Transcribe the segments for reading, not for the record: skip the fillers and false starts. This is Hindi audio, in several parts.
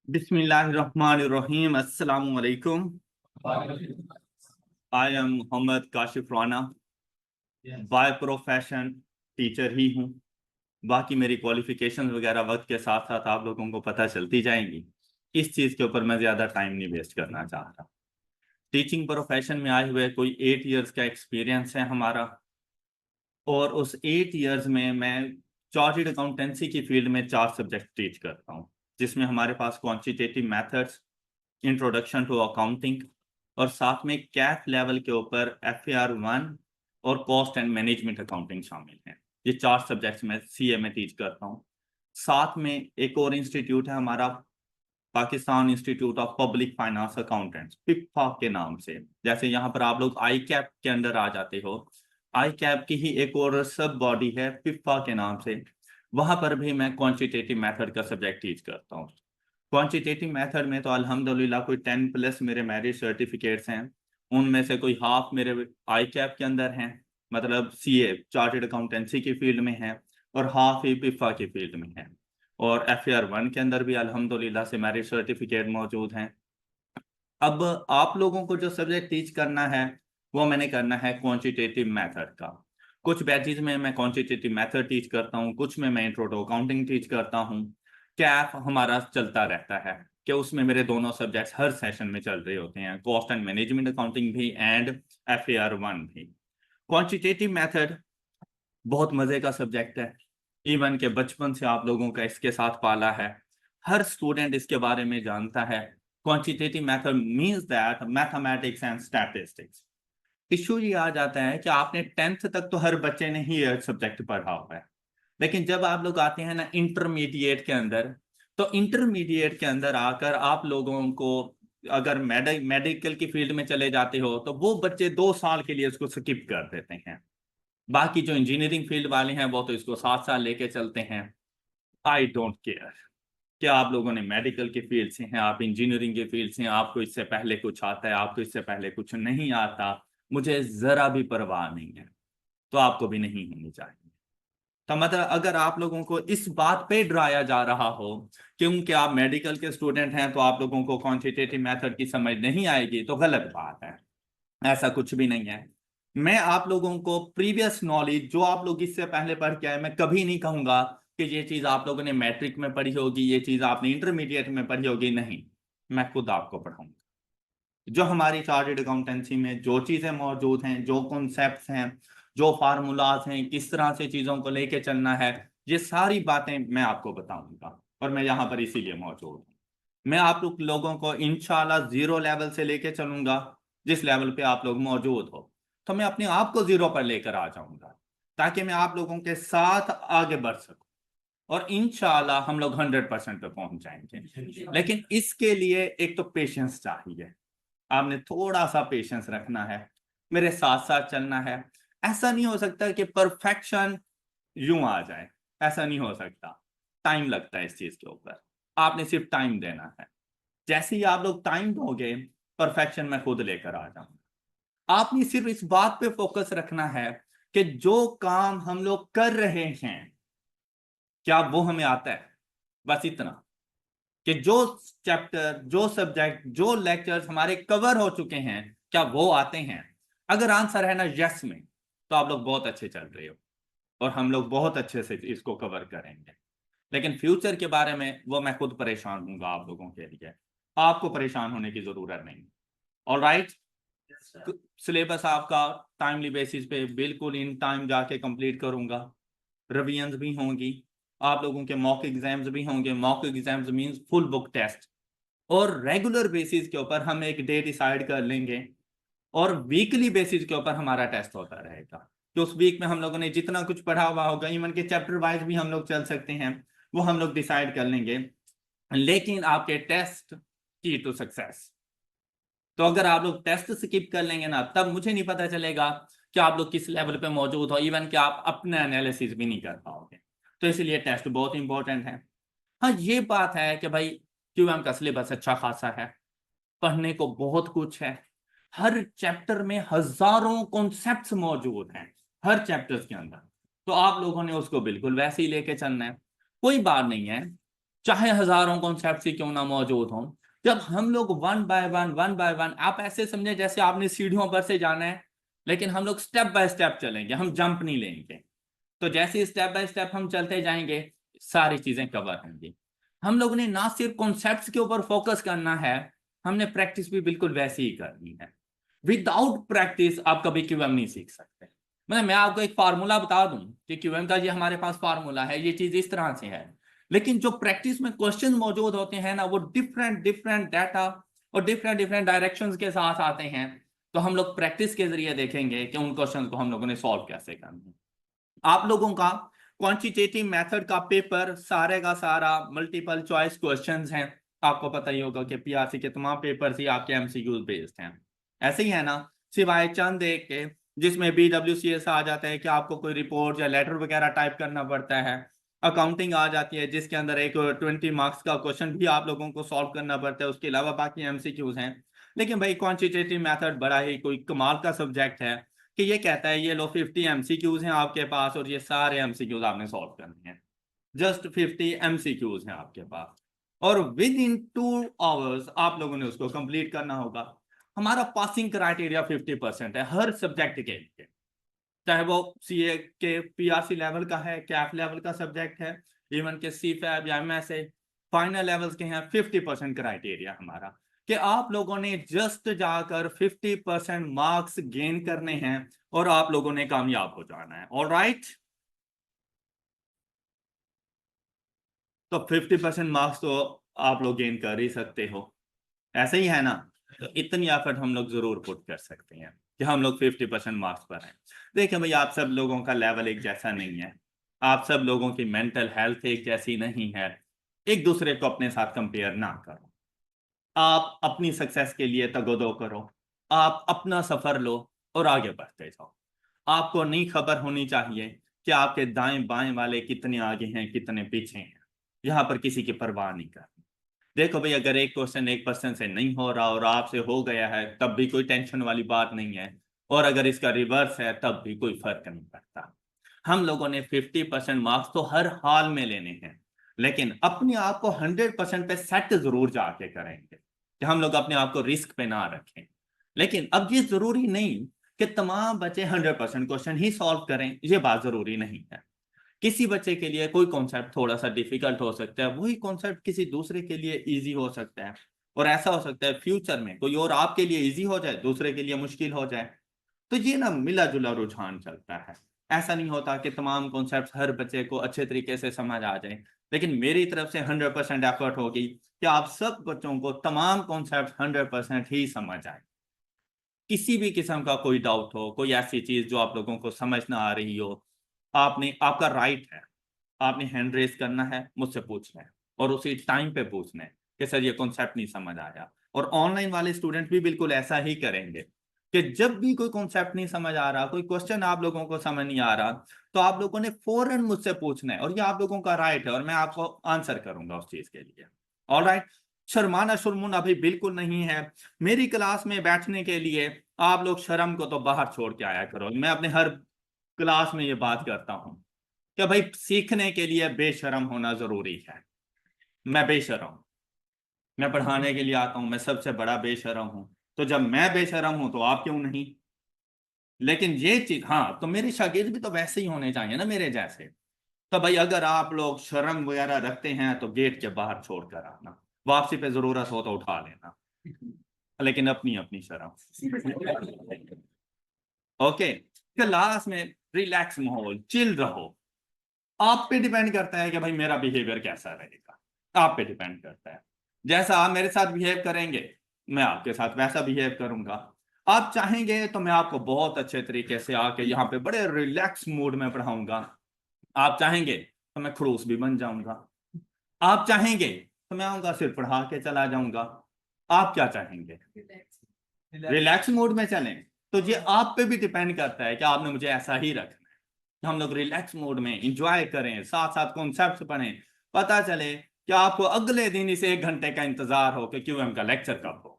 बिस्मिल्लाहिर्रहमानिर्रहीम अस्सलामु अलैकुम। I am Mohammad Kashif Rana. By profession teacher ही हूँ। बाकी मेरी क्वालिफिकेशन वगैरह वक्त के साथ साथ आप लोगों को पता चलती जाएंगी। इस चीज़ के ऊपर मैं ज़्यादा टाइम नहीं वेस्ट करना चाह रहा। टीचिंग प्रोफेशन में आए हुए कोई 8 इयर्स का एक्सपीरियंस है हमारा। और उस 8 इयर्स में मैं चार्टर्ड अकाउंटेंसी की फील्ड में 4 सब्जेक्ट टीच करता हूँ, जिसमें हमारे पास quantitative methods, introduction to accounting और साथ में कैफ लेवल के ऊपर FAR 1 और कॉस्ट एंड मैनेजमेंट अकाउंटिंग शामिल हैं। ये 4 सब्जेक्ट्स मैं CA में टीच करता हूँ। साथ में एक और इंस्टीट्यूट है हमारा, Pakistan institute of public finance accountants, PIPFA के नाम से। जैसे यहाँ पर आप लोग आई कैप के अंदर आ जाते हो, आई कैप की ही एक और सब बॉडी है पिपफा के नाम से। वहां पर भी मैं क्वांटिटेटिव मेथड का सब्जेक्ट टीच करता हूँ। क्वांटिटेटिव मेथड में तो अल्हम्दुलिल्लाह कोई 10+ मेरे मैरिज सर्टिफिकेट्स हैं। उनमें से कोई हाफ मेरे आई कैप के अंदर हैं, मतलब CA चार्टर्ड अकाउंटेंसी की फील्ड में है, और हाफ ही पिफा की फील्ड में है। और FAR 1 के अंदर भी अल्हम्दुलिल्लाह से मैरिज सर्टिफिकेट मौजूद हैं। अब आप लोगों को जो सब्जेक्ट टीच करना है वो मैंने करना है क्वांटिटेटिव मेथड का। कुछ बैचेज में मैं क्वांटिटेटिव मेथड टीच करता हूँ, कुछ में मैं इंट्रो टू अकाउंटिंग टीच करता हूँ। कैफ हमारा चलता रहता है कि उसमें मेरे दोनों सब्जेक्ट्स हर सेशन में चल रहे होते हैं, कॉस्ट एंड मैनेजमेंट अकाउंटिंग भी एंड FAR 1 भी। क्वांटिटेटिव मेथड बहुत मजे का सब्जेक्ट है। इवन के बचपन से आप लोगों का इसके साथ पाला है, हर स्टूडेंट इसके बारे में जानता है। Quantitative method means that mathematics and statistics. Issue ये आ जाता है कि आपने 10th तक तो हर बच्चे ने ही यह सब्जेक्ट पढ़ा हुआ है, लेकिन जब आप लोग आते हैं ना इंटरमीडिएट के अंदर, तो इंटरमीडिएट के अंदर आकर आप लोगों को अगर मेडिकल की फील्ड में चले जाते हो तो वो बच्चे 2 साल के लिए इसको स्किप कर देते हैं। बाकी जो इंजीनियरिंग फील्ड वाले हैं वो तो इसको 7 साल लेके चलते हैं। आई डोंट केयर कि आप लोगों ने मेडिकल की फील्ड से हैं, आप इंजीनियरिंग की फील्ड से हैं, आपको इससे पहले कुछ आता है, आपको इससे पहले कुछ नहीं आता। मुझे जरा भी परवाह नहीं है, तो आपको भी नहीं होनी चाहिए। तो मतलब अगर आप लोगों को इस बात पे डराया जा रहा हो क्योंकि आप मेडिकल के स्टूडेंट हैं तो आप लोगों को क्वांटिटेटिव मेथड की समझ नहीं आएगी, तो गलत बात है। ऐसा कुछ भी नहीं है। मैं आप लोगों को प्रीवियस नॉलेज जो आप लोग इससे पहले पढ़ के आए, मैं कभी नहीं कहूंगा कि ये चीज आप लोगों ने मैट्रिक में पढ़ी होगी, ये चीज आपने इंटरमीडिएट में पढ़ी होगी, नहीं। मैं खुद आपको पढ़ाऊंगा। जो हमारी चार्टर्ड अकाउंटेंसी में जो चीजें मौजूद हैं, जो कॉन्सेप्ट्स हैं, जो फार्मूलाज हैं, किस तरह से चीजों को लेके चलना है, ये सारी बातें मैं आपको बताऊंगा। और मैं यहाँ पर इसीलिए मौजूद हूँ। मैं आप लोगों को इंशाल्लाह 0 लेवल से लेके चलूंगा, जिस लेवल पे आप लोग मौजूद हो। तो मैं अपने आप को 0 पर लेकर आ जाऊंगा ताकि मैं आप लोगों के साथ आगे बढ़ सकूं, और इंशाल्लाह हम लोग 100% पे पहुंच जाएंगे। लेकिन इसके लिए एक तो पेशेंस चाहिए। आपने थोड़ा सा पेशेंस रखना है, मेरे साथ साथ चलना है। ऐसा नहीं हो सकता कि परफेक्शन यूं आ जाए, ऐसा नहीं हो सकता। टाइम लगता है इस चीज के ऊपर, आपने सिर्फ टाइम देना है। जैसे ही आप लोग टाइम दोगे, परफेक्शन में खुद लेकर आ जाऊंगा। आपने सिर्फ इस बात पे फोकस रखना है कि जो काम हम लोग कर रहे हैं क्या वो हमें आता है, बस इतना। कि जो चैप्टर, जो सब्जेक्ट, जो लेक्चर्स हमारे कवर हो चुके हैं, क्या वो आते हैं। अगर आंसर है ना यस में, तो आप लोग बहुत अच्छे चल रहे हो और हम लोग बहुत अच्छे से इसको कवर करेंगे। लेकिन फ्यूचर के बारे में वो मैं खुद परेशान हूंगा आप लोगों के लिए, आपको परेशान होने की जरूरत नहीं। All right. सिलेबस आपका टाइमली बेसिस पे बिल्कुल इन टाइम जाके कंप्लीट करूंगा। रिवीजन्स भी होंगी, आप लोगों के मॉक एग्जाम्स भी होंगे। Mock exams means full book test. और रेगुलर बेसिस के ऊपर हम एक डे डिसाइड कर लेंगे और वीकली बेसिस के ऊपर हमारा टेस्ट होता रहेगा। तो उस वीक में हम लोगों ने जितना कुछ पढ़ा हुआ होगा, इवन के चैप्टर वाइज भी हम लोग चल सकते हैं, वो हम लोग डिसाइड कर लेंगे। लेकिन आपके टेस्ट की टू सक्सेस, तो अगर आप लोग टेस्ट स्किप कर लेंगे ना, तब मुझे नहीं पता चलेगा कि आप लोग किस लेवल पे मौजूद हो, इवन कि आप अपने एनालिसिस भी नहीं कर पाओगे। तो इसलिए टेस्ट बहुत इंपॉर्टेंट है। हाँ, ये बात है कि भाई QM का सिलेबस अच्छा खासा है, पढ़ने को बहुत कुछ है। हर चैप्टर में हजारों कॉन्सेप्ट्स मौजूद हैं, हर चैप्टर्स के अंदर। तो आप लोगों ने उसको बिल्कुल वैसे ही लेके चलना है। कोई बात नहीं है, चाहे हजारों कॉन्सेप्ट ही क्यों ना मौजूद हों, जब हम लोग वन बाय वन, आप ऐसे समझे जैसे आपने सीढ़ियों पर से जाना है, लेकिन हम लोग स्टेप बाय स्टेप चलेंगे, हम जंप नहीं लेंगे। तो जैसे स्टेप बाय स्टेप हम चलते जाएंगे, सारी चीजें कवर होंगी। हम लोग ने ना सिर्फ कॉन्सेप्ट्स के ऊपर फोकस करना है, हमने प्रैक्टिस भी बिल्कुल वैसी ही करनी है। विदाउट प्रैक्टिस आप कभी क्यूएम नहीं सीख सकते। मतलब मैं आपको एक फार्मूला बता दूं कि क्यूएम का ये हमारे पास फार्मूला है, ये चीज इस तरह से है, लेकिन जो प्रैक्टिस में क्वेश्चन मौजूद होते हैं ना, वो डिफरेंट डिफरेंट डाटा और डिफरेंट डिफरेंट डायरेक्शंस के साथ आते हैं। तो हम लोग प्रैक्टिस के जरिए देखेंगे कि उन क्वेश्चन को हम लोगों ने सॉल्व कैसे करना है। आप लोगों का क्वांटिटेटिव मेथड का पेपर सारे का सारा मल्टीपल चॉइस क्वेश्चंस हैं। आपको पता ही होगा कि पीआरसी के तमाम पेपर्स ही आपके एमसीक्यूज बेस्ड हैं। ऐसे ही है ना, सिवाय चंद एक के जिसमें बीडब्ल्यूसीएस आ जाता है कि आपको कोई रिपोर्ट या लेटर वगैरह टाइप करना पड़ता है। अकाउंटिंग आ जाती है जिसके अंदर एक 20 मार्क्स का क्वेश्चन भी आप लोगों को सॉल्व करना पड़ता है, उसके अलावा बाकी एमसीक्यूज हैं। लेकिन भाई क्वांटिटेटिव मेथड बड़ा ही कोई कमाल का सब्जेक्ट है कि ये कहता है ये लो 50 एमसीक्यूज हैं आपके पास और ये सारे एमसीक्यूज आपने सॉल्व करने हैं। जस्ट 50 एमसीक्यूज हैं आपके पास और विद इन 2 आवर्स आप लोगों ने उसको कंप्लीट करना होगा। हमारा पासिंग क्राइटेरिया 50% है हर सब्जेक्ट के लिए, चाहे वो सीए के पीआरसी लेवल का है, कैफ लेवल का सब्जेक्ट है, इवन के सी फैब या एमएसए फाइनल लेवल्स के हैं। 50% क्राइटेरिया हमारा कि आप लोगों ने जस्ट जाकर 50% मार्क्स गेन करने हैं और आप लोगों ने कामयाब हो जाना है। ऑलराइट, तो 50% मार्क्स तो आप लोग गेन कर ही सकते हो, ऐसे ही है ना। तो इतनी एफर्ट हम लोग जरूर पुट कर सकते हैं कि हम लोग 50% मार्क्स पर हैं। देखिए भाई, आप सब लोगों का लेवल एक जैसा नहीं है, आप सब लोगों की मेंटल हेल्थ एक जैसी नहीं है। एक दूसरे को अपने साथ कंपेयर ना करो। आप अपनी सक्सेस के लिए तगोदो करो, आप अपना सफर लो और आगे बढ़ते जाओ। आपको नहीं खबर होनी चाहिए कि आपके दाएं बाएं वाले कितने आगे हैं कितने पीछे हैं, यहाँ पर किसी की परवाह नहीं करनी। देखो भाई, अगर एक क्वेश्चन 1% से नहीं हो रहा और आपसे हो गया है तब भी कोई टेंशन वाली बात नहीं है, और अगर इसका रिवर्स है तब भी कोई फर्क नहीं पड़ता। हम लोगों ने 50% मार्क्स तो हर हाल में लेने हैं, लेकिन अपने आप को 100% पे सेट जरूर जाके करेंगे कि हम लोग अपने आप को रिस्क पे ना रखें। लेकिन अब ये जरूरी नहीं कि तमाम बच्चे 100% क्वेश्चन ही सॉल्व करें, ये बात जरूरी नहीं है। किसी बच्चे के लिए कोई कॉन्सेप्ट थोड़ा सा डिफिकल्ट हो सकता है, वही कॉन्सेप्ट किसी दूसरे के लिए इजी हो सकता है। और ऐसा हो सकता है फ्यूचर में कोई और आपके लिए इजी हो जाए, दूसरे के लिए मुश्किल हो जाए। तो ये ना मिला जुला रुझान चलता है। ऐसा नहीं होता कि तमाम कॉन्सेप्ट हर बच्चे को अच्छे तरीके से समझ आ जाए, लेकिन मेरी तरफ से 100% एफर्ट होगी कि आप सब बच्चों को तमाम कॉन्सेप्ट 100% ही समझ आए। किसी भी किस्म का कोई डाउट हो, कोई ऐसी चीज जो आप लोगों को समझ ना आ रही हो, आपने आपका राइट है, आपने हैंड रेस करना है, मुझसे पूछना है और उसी टाइम पे पूछना है कि सर ये कॉन्सेप्ट नहीं समझ आया। और ऑनलाइन वाले स्टूडेंट भी बिल्कुल ऐसा ही करेंगे कि जब भी कोई कॉन्सेप्ट नहीं समझ आ रहा, कोई क्वेश्चन आप लोगों को समझ नहीं आ रहा, तो आप लोगों ने फौरन मुझसे पूछना है और ये आप लोगों का राइट है और मैं आपको आंसर करूंगा उस चीज के लिए। ऑलराइट, शर्माना शुर्मुना अभी बिल्कुल नहीं है। मेरी क्लास में बैठने के लिए आप लोग शर्म को तो बाहर छोड़ के आया करो। मैं अपने हर क्लास में ये बात करता हूँ कि भाई सीखने के लिए बेशरम होना जरूरी है। मैं बेशरम हूं, मैं पढ़ाने के लिए आता हूं, मैं सबसे बड़ा बेशरम हूं। तो जब मैं बेशरम हूं तो आप क्यों नहीं? लेकिन ये चीज, हाँ, तो मेरे शागिर्द भी तो वैसे ही होने चाहिए ना मेरे जैसे। तो भाई अगर आप लोग शर्म वगैरह रखते हैं तो गेट के बाहर छोड़ कर आना, वापसी पे जरूरत हो तो उठा लेना, लेकिन अपनी अपनी शर्म। ओके, क्लास में रिलैक्स माहौल, चिल रहो। आप पे डिपेंड करता है कि भाई मेरा बिहेवियर कैसा रहेगा, आप पे डिपेंड करता है। जैसा आप मेरे साथ बिहेव करेंगे मैं आपके साथ वैसा बिहेव करूंगा। आप चाहेंगे तो मैं आपको बहुत अच्छे तरीके से आके यहाँ पे बड़े रिलैक्स मूड में पढ़ाऊंगा। आप चाहेंगे तो मैं खड़ूस भी बन जाऊंगा। आप चाहेंगे तो मैं आऊंगा सिर्फ पढ़ा के चला जाऊंगा। आप क्या चाहेंगे? रिलैक्स मूड में चलें? तो ये आप पे भी डिपेंड करता है कि आपने मुझे ऐसा ही रखना है। हम लोग रिलैक्स मोड में इंजॉय करें, साथ साथ कॉन्सेप्ट पढ़ें, पता चले कि आपको अगले दिन इसे 1 घंटे का इंतजार हो कि क्यूएम का लेक्चर कब हो।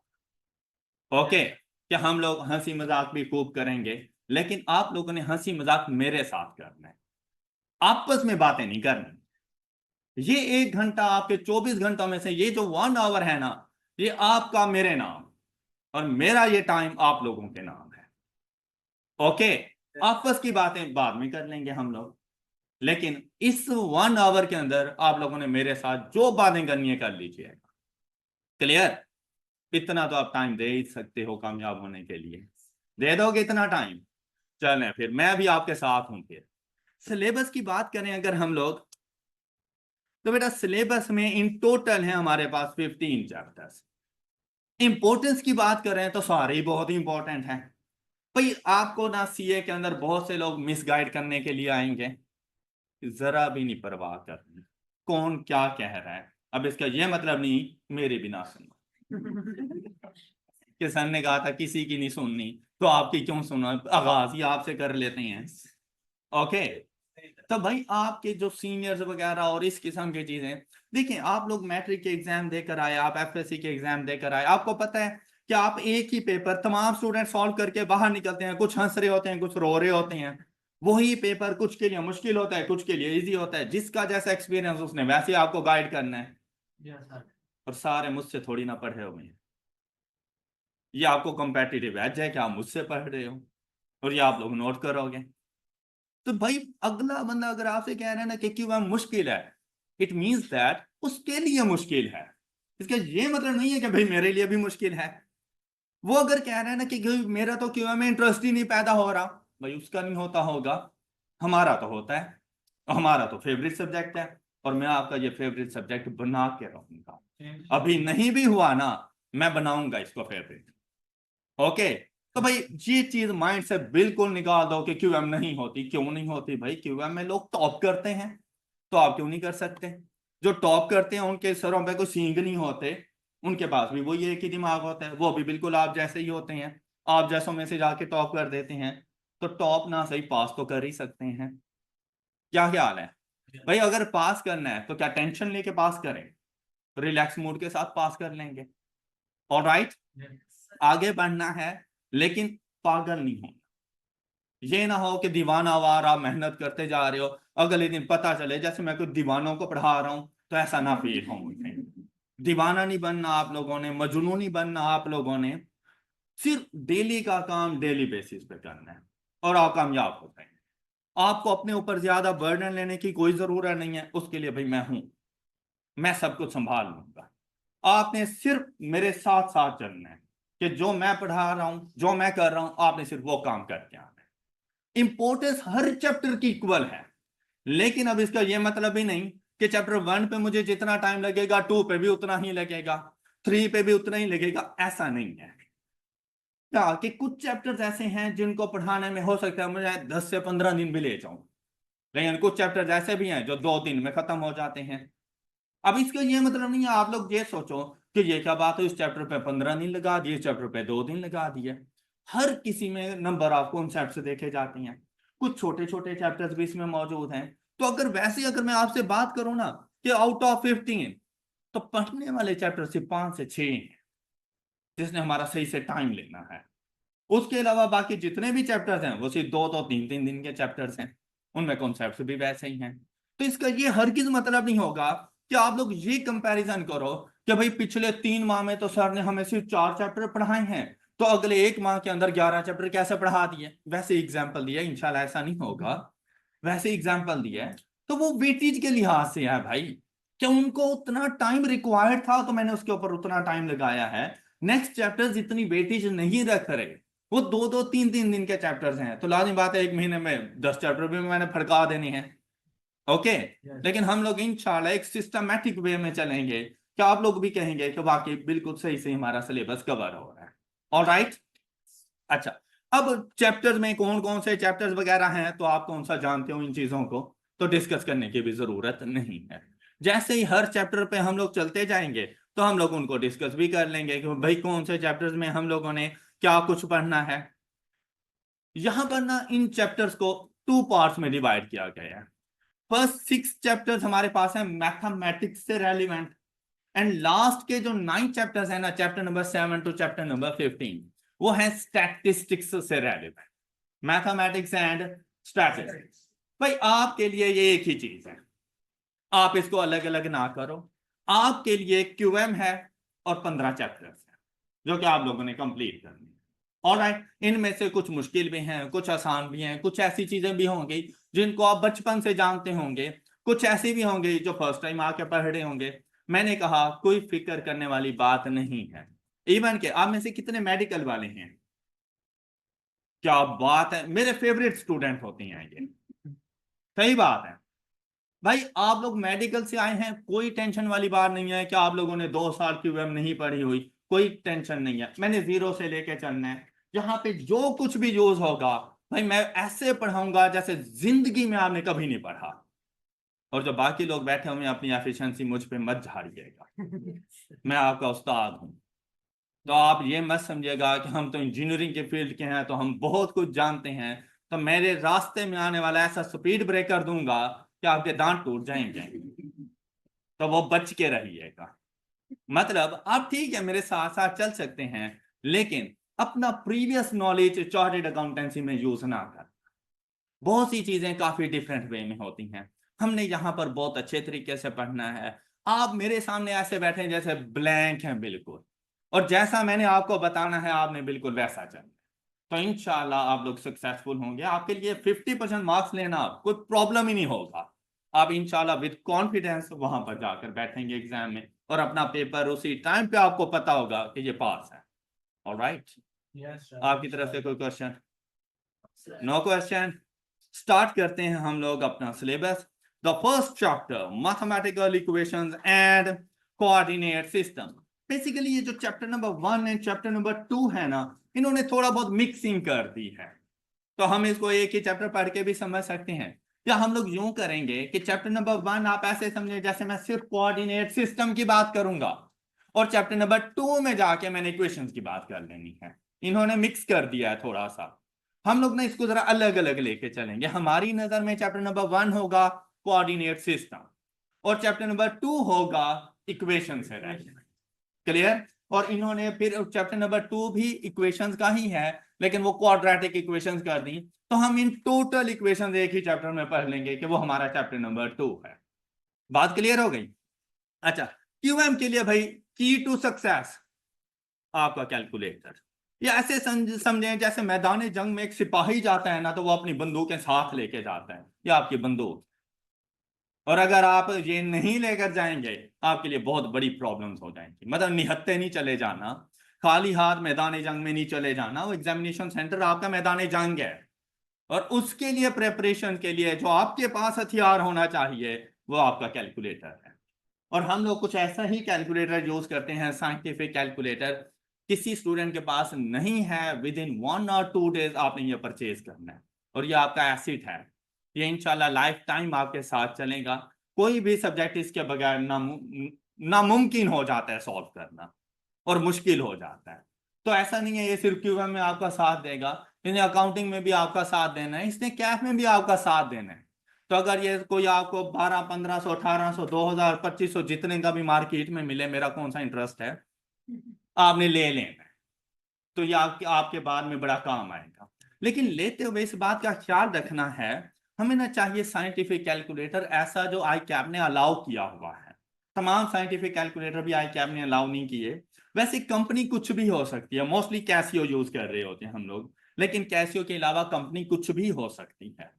ओके, कि हम लोग हंसी मजाक भी खूब करेंगे, लेकिन आप लोगों ने हंसी मजाक मेरे साथ करना है, आपस में बातें नहीं करनी। ये 1 घंटा आपके 24 घंटों में से ये जो 1 आवर है ना, ये आपका मेरे नाम और मेरा ये टाइम आप लोगों के नाम है। ओके, आपस की बातें बाद में कर लेंगे हम लोग, लेकिन इस 1 आवर के अंदर आप लोगों ने मेरे साथ जो बातें करनी है कर लीजिएगा। क्लियर? इतना तो आप टाइम दे ही सकते हो कामयाब होने के लिए, दे दोगे इतना टाइम? चलें फिर, मैं भी आपके साथ हूं। फिर सिलेबस की बात करें अगर हम लोग, तो बेटा सिलेबस में इन टोटल है हमारे पास 15 चैप्टर्स। इंपॉर्टेंस की बात करें तो सारे ही बहुत ही इंपॉर्टेंट हैं। भाई आपको ना सीए के अंदर बहुत से लोग मिसगाइड करने के लिए आएंगे, जरा भी नहीं परवाह करनी कौन क्या कह रहा है। अब इसका यह मतलब नहीं मेरी भी ना सुनो कि सर ने कहा था किसी की नहीं सुननी तो आपकी क्यों सुनो, आगाज ही आपसे कर लेते हैं। ओके, तो भाई आपके जो सीनियर्स वगैरह और इस किस्म की चीजें, देखिए आप लोग मैट्रिक के एग्जाम देकर आए, आप एफएससी के एग्जाम देकर आए, आपको पता है कि आप एक ही पेपर तमाम स्टूडेंट सॉल्व करके बाहर निकलते हैं, कुछ हंस रहे होते हैं, कुछ रो रहे होते हैं। वही पेपर कुछ के लिए मुश्किल होता है, कुछ के लिए इजी होता है, जिसका जैसा एक्सपीरियंस उसने वैसे ही आपको गाइड करना है। और सारे मुझसे थोड़ी ना पढ़े हुए हैं, ये आपको कंपेटिटिव एज है कि आप मुझसे पढ़ रहे हो और ये आप लोग नोट करोगे। तो भाई अगला बंदा अगर आपसे कह रहे हैं ना कि क्यूएम मुश्किल है, इट मींस दैट उसके लिए मुश्किल है। इसका ये मतलब नहीं है कि भाई मेरे लिए भी मुश्किल है। वो अगर कह रहे हैं ना कि मेरा तो क्यूएम में इंटरेस्ट ही नहीं पैदा हो रहा, भाई उसका नहीं होता होगा, हमारा तो होता है, हमारा तो फेवरेट सब्जेक्ट है और मैं आपका ये फेवरेट सब्जेक्ट बना के रहूंगा। अभी नहीं भी हुआ ना, मैं बनाऊंगा इसको फेवरेट। ओके, तो भाई ये चीज माइंड से बिल्कुल निकाल दो कि क्यूएम नहीं होती। क्यों नहीं होती भाई? क्यूएम में लोग टॉप करते हैं, तो आप क्यों नहीं कर सकते? जो टॉप करते हैं उनके सरों पे कोई सींग नहीं होते, उनके पास भी वही एक ही दिमाग होता है, वो भी बिल्कुल आप जैसे ही होते हैं। आप जैसों में से जाके टॉप कर देते हैं, तो टॉप ना सही पास तो कर ही सकते हैं। क्या ख्याल है भाई? अगर पास करना है तो क्या टेंशन लेके पास करें? रिलैक्स मूड के साथ पास कर लेंगे। ऑलराइट, आगे बढ़ना है लेकिन पागल नहीं होना। ये ना हो कि दीवाना वार आप मेहनत करते जा रहे हो, अगले दिन पता चले जैसे मैं कुछ दीवानों को पढ़ा रहा हूं, तो ऐसा ना फील हो मुझे। दीवाना नहीं बनना आप लोगों ने, मजनू नहीं बनना आप लोगों ने। सिर्फ डेली का काम डेली बेसिस पे करना है और आप कामयाब हो जाएंगे। आपको अपने ऊपर ज्यादा बर्डन लेने की कोई जरूरत नहीं है, उसके लिए भाई मैं हूं, मैं सब कुछ संभाल लूंगा। आपने सिर्फ मेरे साथ साथ चलना है कि जो मैं पढ़ा रहा हूं, जो मैं कर रहा हूं, आपने सिर्फ वो काम करके आना है। इंपॉर्टेंस हर चैप्टर की इक्वल है, लेकिन अब इसका यह मतलब ही नहीं कि चैप्टर 1 पे मुझे जितना टाइम लगेगा 2 पे भी उतना ही लगेगा, 3 पे भी उतना ही लगेगा, ऐसा नहीं है। क्या कि कुछ चैप्टर्स ऐसे हैं जिनको पढ़ाने में हो सकता है मुझे 10 से 15 दिन भी ले जाऊं, लेकिन कुछ चैप्टर्स ऐसे भी हैं जो 2 दिन में खत्म हो जाते हैं। अब इसका ये मतलब नहीं है आप लोग ये सोचो कि ये क्या बात है, इस चैप्टर पे 15 दिन लगा दिए, इस चैप्टर पे 2 दिन लगा दिए। हर किसी में नंबर ऑफ कॉन्सेप्ट्स देखे जाते हैं, कुछ छोटे छोटे चैप्टर्स भी इसमें मौजूद हैं। तो अगर वैसे अगर मैं आपसे बात करूं ना कि आउट ऑफ 15, तो पढ़ने वाले चैप्टर सिर्फ 5 से 6 हैं जिसने हमारा सही से टाइम लेना है। उसके अलावा बाकी जितने भी चैप्टर्स हैं वो सिर्फ 2-2, 3-3 दिन के चैप्टर्स हैं, उनमें कॉन्सेप्ट्स भी वैसे ही हैं। तो इसका ये हरगिज मतलब नहीं होगा कि आप लोग ये कंपैरिजन करो कि भाई पिछले 3 माह में तो सर ने हमें सिर्फ 4 चैप्टर पढ़ाए हैं, तो अगले 1 माह के अंदर 11 चैप्टर कैसे पढ़ा दिए। वैसे एग्जाम्पल दिया, इंशाल्लाह ऐसा नहीं होगा, वैसे एग्जाम्पल दिया है। तो वो वेटेज के लिहाज से है भाई, क्या उनको उतना टाइम रिक्वायर्ड था तो मैंने उसके ऊपर उतना टाइम लगाया है। नेक्स्ट चैप्टर्स इतनी वेटेज नहीं रख रहे, वो 2-2, 3-3 दिन के चैप्टर्स हैं, तो लाजिम बात है 1 महीने में 10 चैप्टर भी मैंने फड़का देने हैं। ओके, लेकिन हम लोग इंशाल्लाह एक सिस्टमैटिक वे में चलेंगे कि आप लोग भी कहेंगे कि वाकई बिल्कुल सही से हमारा सिलेबस कवर हो रहा है। ऑलराइट, अच्छा, अब चैप्टर्स में कौन कौन से चैप्टर्स वगैरह हैं तो आप कौन सा जानते हो इन चीजों को, तो डिस्कस करने की भी जरूरत नहीं है। जैसे ही हर चैप्टर पे हम लोग चलते जाएंगे तो हम लोग उनको डिस्कस भी कर लेंगे कि भाई कौन से चैप्टर्स में हम लोगों ने क्या कुछ पढ़ना है। यहां पर ना इन चैप्टर्स को 2 पार्ट्स में डिवाइड किया गया है। फर्स्ट 6 चैप्टर्स हमारे पास है मैथमेटिक्स से रेलिवेंट, एंड लास्ट के जो 9 चैप्टर्स है ना, chapter number 7 to chapter number 15, वो है स्टैटिस्टिक्स से रेलिवेंट, मैथमेटिक्स एंड स्टैटिस्टिक्स। भाई आपके लिए ये एक ही चीज है, आप इसको अलग अलग ना करो। आपके लिए क्यूएम है और 15 चैप्टर्स हैं जो कि आप लोगों ने कंप्लीट करनी है। ऑलराइट, इनमें से कुछ मुश्किल भी हैं, कुछ आसान भी हैं, कुछ ऐसी चीजें भी होंगी जिनको आप बचपन से जानते होंगे, कुछ ऐसी भी होंगी जो फर्स्ट टाइम आके पढ़ रहे होंगे। मैंने कहा कोई फिक्र करने वाली बात नहीं है। इवन के आप में से कितने मेडिकल वाले हैं? क्या बात है, मेरे फेवरेट स्टूडेंट होते हैं ये। सही बात है भाई, आप लोग मेडिकल से आए हैं, कोई टेंशन वाली बात नहीं है कि आप लोगों ने 2 साल क्यूएम नहीं पढ़ी हुई, कोई टेंशन नहीं है। मैंने जीरो से लेके चलना है। यहाँ पे जो कुछ भी यूज होगा भाई मैं ऐसे पढ़ाऊंगा जैसे जिंदगी में आपने कभी नहीं पढ़ा। और जो बाकी लोग बैठे हुए हैं अपनी एफिशिएंसी मुझ पे मत झाड़िएगा, मैं आपका उस्ताद हूं। तो आप ये मत समझिएगा कि हम तो इंजीनियरिंग के फील्ड के हैं तो हम बहुत कुछ जानते हैं, तो मेरे रास्ते में आने वाला ऐसा स्पीड ब्रेकर दूंगा कि आपके दांत टूट जाएंगे। तो वो बच के रहिएगा। मतलब आप ठीक है मेरे साथ साथ चल सकते हैं, लेकिन अपना प्रीवियस नॉलेज चार्टर्ड अकाउंटेंसी में यूज ना कर। बहुत सी चीजें काफी डिफरेंट वे में होती हैं, हमने यहाँ पर बहुत अच्छे तरीके से पढ़ना है। आप मेरे सामने ऐसे बैठे हैं जैसे ब्लैंक हैं बिल्कुल, और जैसा मैंने आपको बताना है आपने बिल्कुल वैसा चलना। तो इंशाल्लाह आप लोग सक्सेसफुल होंगे। आपके लिए 50% मार्क्स लेना कोई प्रॉब्लम ही नहीं होगा। आप इंशाल्लाह विद कॉन्फिडेंस वहां पर जाकर बैठेंगे एग्जाम में, और अपना पेपर उसी टाइम पे आपको पता होगा कि ये पास है। ऑलराइट, आपकी तरफ से कोई क्वेश्चन? No question. स्टार्ट करते हैं हम लोग अपना syllabus. The first chapter mathematical equations and coordinate system. Basically ये जो chapter number 1 and chapter number 2 है ना, इन्होंने थोड़ा बहुत मिक्सिंग कर दी है। तो हम इसको एक ही चैप्टर पढ़ के भी समझ सकते हैं, या हम लोग यूं करेंगे कि चैप्टर नंबर 1 आप ऐसे समझे जैसे मैं सिर्फ कोऑर्डिनेट सिस्टम की बात करूंगा, और चैप्टर नंबर 2 में जाके मैंने इक्वेशंस की बात कर लेनी है। इन्होंने मिक्स कर दिया है थोड़ा सा। हम लोग ना इसको जरा अलग अलग लेके चलेंगे। हमारी नजर में चैप्टर नंबर 1 होगा कोऑर्डिनेट सिस्टम, और चैप्टर नंबर 2 होगा इक्वेशन से रिलेटेड। क्लियर? और इन्होंने फिर चैप्टर नंबर 2 भी इक्वेशंस का ही है, लेकिन वो क्वाड्रेटिक इक्वेशंस कर दी। तो हम इन टोटल इक्वेशंस एक ही चैप्टर में पढ़ लेंगे कि वो हमारा चैप्टर नंबर 2 है। बात क्लियर हो गई? अच्छा, क्यूएम के लिए भाई की टू सक्सेस आपका कैलकुलेटर। ये ऐसे समझें जैसे मैदान जंग में एक सिपाही जाता है ना, तो वो अपनी बंदूक के साथ लेके जाता है, ये आपकी बंदूक। और अगर आप ये नहीं लेकर जाएंगे आपके लिए बहुत बड़ी प्रॉब्लम्स हो जाएंगी। मतलब निहत्थे नहीं चले जाना, खाली हाथ मैदान जंग में नहीं चले जाना। वो एग्जामिनेशन सेंटर आपका मैदान जंग है, और उसके लिए प्रेपरेशन के लिए जो आपके पास हथियार होना चाहिए वो आपका कैलकुलेटर है। और हम लोग कुछ ऐसा ही कैलकुलेटर यूज करते हैं, साइंटिफिक कैलकुलेटर। किसी स्टूडेंट के पास नहीं है, विद इन 1 और 2 डेज आपने ये परचेज करना है, और ये आपका एसेट है। ये इंशाल्लाह लाइफ टाइम आपके साथ चलेगा। कोई भी सब्जेक्ट इसके बगैर नामुमकिन हो जाता है सॉल्व करना, और मुश्किल हो जाता है। तो ऐसा नहीं है ये सिर्फ क्यूएम में आपका साथ देगा, इसने अकाउंटिंग में भी आपका साथ देना है, इसने कैफ में भी आपका साथ देना है। तो अगर ये कोई आपको 1200, 1500, 1800, 2000, 2500 जितने का भी मार्केट में मिले, मेरा कौन सा इंटरेस्ट है, आपने ले लेना है। तो ये आपके बाद में बड़ा काम आएगा। लेकिन लेते हुए इस बात का ख्याल रखना है, हमें ना चाहिए साइंटिफिक कैलकुलेटर ऐसा जो आई कैप ने अलाउ किया हुआ है। तमाम साइंटिफिक कैलकुलेटर भी आई कैप ने अलाउ नहीं किए। वैसे कंपनी कुछ भी हो सकती है, मोस्टली कैसियो यूज कर रहे होते हैं हम लोग, लेकिन कैसियो के अलावा कंपनी कुछ भी हो सकती है।